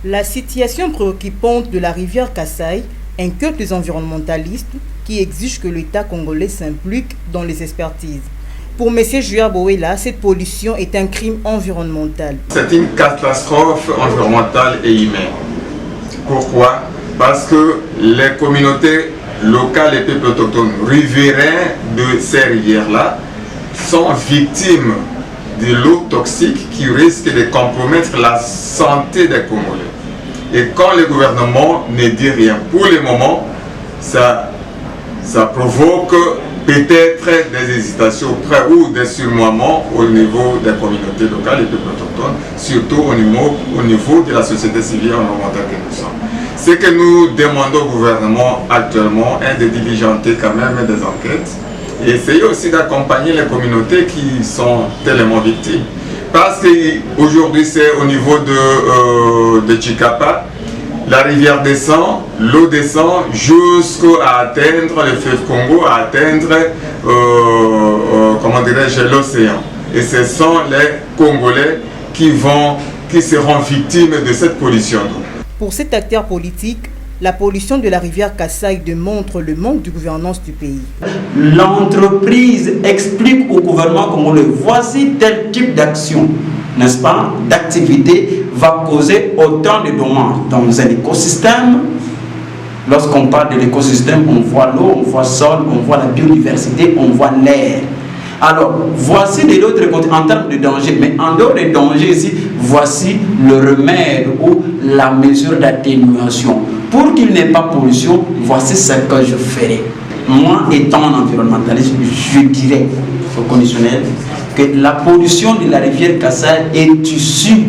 La situation préoccupante de la rivière Kasaï inquiète les environnementalistes qui exigent que l'État congolais s'implique dans les expertises. Pour M. Juya Bouela, cette pollution est un crime environnemental. C'est une catastrophe environnementale et humaine. Pourquoi? Parce que les communautés locales et peuples autochtones riverains de ces rivières-là sont victimes de l'eau toxique qui risque de compromettre la santé des Congolais. Et quand le gouvernement ne dit rien, pour le moment, ça provoque peut-être des hésitations ou des surmoiements au niveau des communautés locales et peuples autochtones, surtout au niveau de la société civile environnementale que nous sommes. Ce que nous demandons au gouvernement actuellement est de diligenter quand même des enquêtes et essayer aussi d'accompagner les communautés qui sont tellement victimes. Parce qu'aujourd'hui, c'est au niveau de Chikapa, la rivière descend, l'eau descend jusqu'à atteindre le fleuve Congo, à atteindre l'océan. Et ce sont les Congolais qui seront victimes de cette pollution d'eau. Pour cet acteur politique, la pollution de la rivière Kasaï démontre le manque de gouvernance du pays. L'entreprise explique au gouvernement congolais, voici tel type d'action, n'est-ce pas, d'activité va causer autant de dommages dans un écosystème. Lorsqu'on parle de l'écosystème, on voit l'eau, on voit le sol, on voit la biodiversité, on voit l'air. Alors, voici de l'autre côté, en termes de danger, mais en dehors des dangers ici, voici le remède ou la mesure d'atténuation. Pour qu'il n'ait pas pollution, voici ce que je ferai. Moi, étant un environnementaliste, je dirais au conditionnel que la pollution de la rivière Kasaï est issue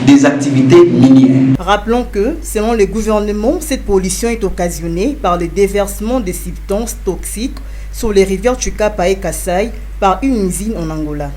des activités minières. Rappelons que, selon le gouvernement, cette pollution est occasionnée par le déversement des substances toxiques sur les rivières Chikapa et Kasaï par une usine en Angola.